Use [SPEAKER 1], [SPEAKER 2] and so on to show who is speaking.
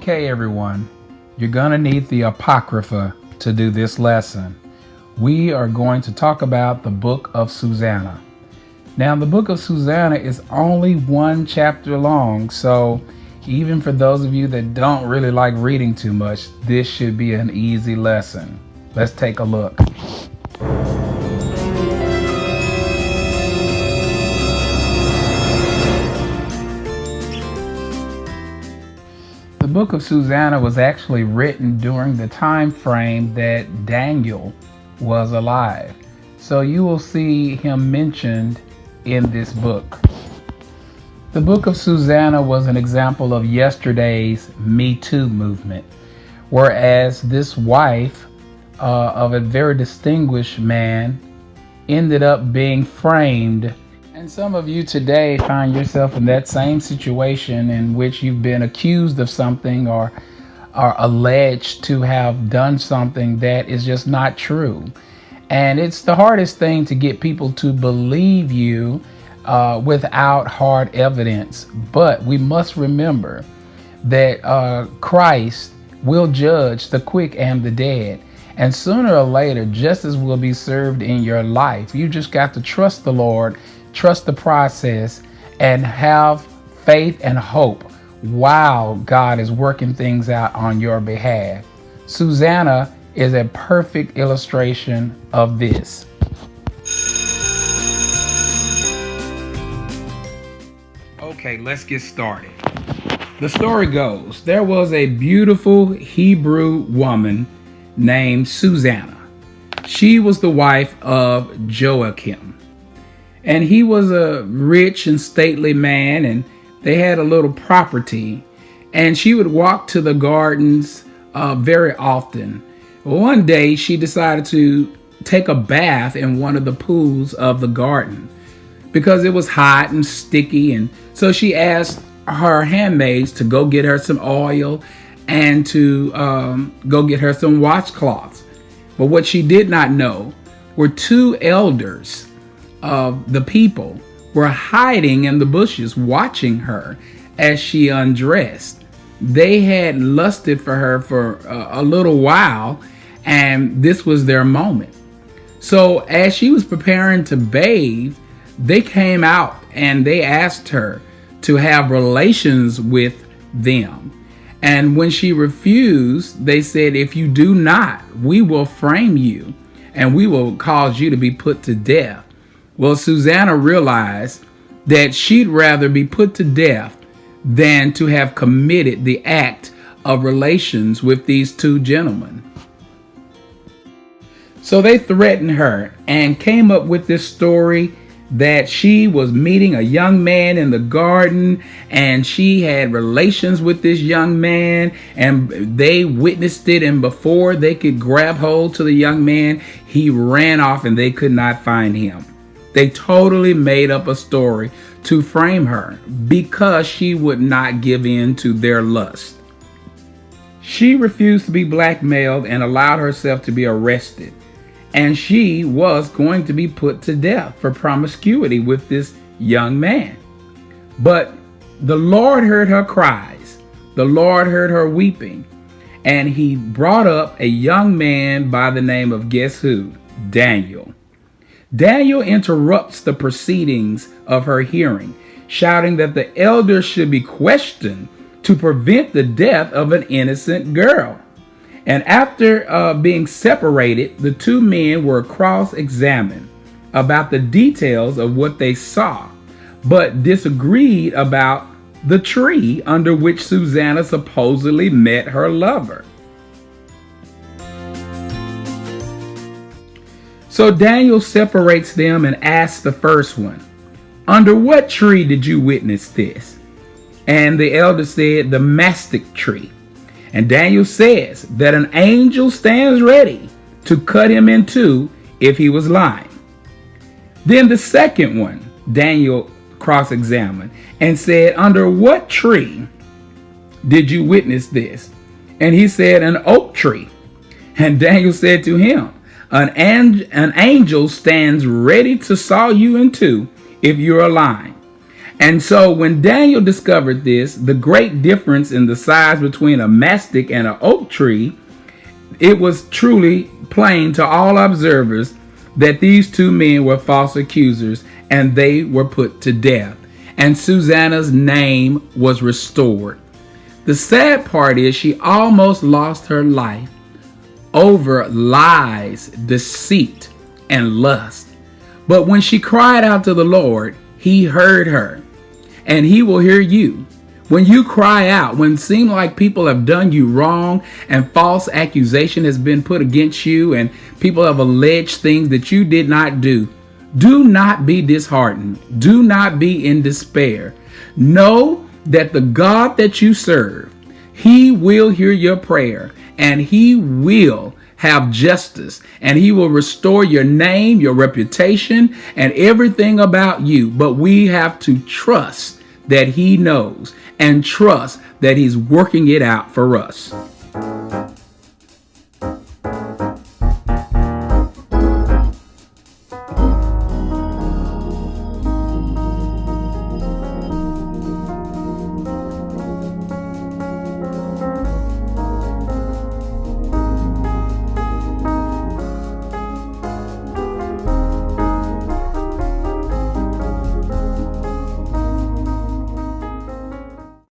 [SPEAKER 1] Okay, everyone, you're going to need the Apocrypha to do this lesson. We are going to talk about the Book of Susanna. Now, the Book of Susanna is only one chapter long, so even for those of you that don't really like reading too much, this should be an easy lesson. Let's take a look. The Book of Susanna was actually written during the time frame that Daniel was alive. So you will see him mentioned in this book. The Book of Susanna was an example of yesterday's Me Too movement, whereas this wife of a very distinguished man ended up being framed. And some of you today find yourself in that same situation in which you've been accused of something or are alleged to have done something that is just not true. And it's the hardest thing to get people to believe you without hard evidence. But we must remember that Christ will judge the quick and the dead. And sooner or later, justice will be served in your life. You just got to trust the Lord, trust the process, and have faith and hope while God is working things out on your behalf. Susanna is a perfect illustration of this. Okay, let's get started. The story goes, there was a beautiful Hebrew woman named Susanna. She was the wife of Joachim. And he was a rich and stately man, and they had a little property. And she would walk to the gardens very often. One day, she decided to take a bath in one of the pools of the garden because it was hot and sticky. And so she asked her handmaids to go get her some oil and to go get her some washcloths. But what she did not know were two elders of the people were hiding in the bushes watching her as she undressed. They had lusted for her for a little while, and this was their moment. So as she was preparing to bathe, they came out and they asked her to have relations with them. And when she refused, they said, if you do not, we will frame you and we will cause you to be put to death. Well, Susanna realized that she'd rather be put to death than to have committed the act of relations with these two gentlemen. So they threatened her and came up with this story that she was meeting a young man in the garden and she had relations with this young man, and they witnessed it, and before they could grab hold to the young man, he ran off and they could not find him. They totally made up a story to frame her because she would not give in to their lust. She refused to be blackmailed and allowed herself to be arrested. And she was going to be put to death for promiscuity with this young man. But the Lord heard her cries. The Lord heard her weeping. And he brought up a young man by the name of, guess who? Daniel. Daniel interrupts the proceedings of her hearing, shouting that the elders should be questioned to prevent the death of an innocent girl. And after being separated, the two men were cross-examined about the details of what they saw, but disagreed about the tree under which Susanna supposedly met her lover. So Daniel separates them and asks the first one, under what tree did you witness this? And the elder said, the mastic tree. And Daniel says that an angel stands ready to cut him in two if he was lying. Then the second one, Daniel cross-examined and said, under what tree did you witness this? And he said, an oak tree. And Daniel said to him, an angel stands ready to saw you in two if you are lying. And so when Daniel discovered this, the great difference in the size between a mastic and an oak tree, it was truly plain to all observers that these two men were false accusers, and they were put to death. And Susanna's name was restored. The sad part is she almost lost her life over lies, deceit, and lust. But when she cried out to the Lord, he heard her, and he will hear you. When you cry out, when it seems like people have done you wrong and false accusation has been put against you and people have alleged things that you did not do, do not be disheartened. Do not be in despair. Know that the God that you serve, he will hear your prayer, and he will have justice, and he will restore your name, your reputation, and everything about you. But we have to trust that he knows and trust that he's working it out for us.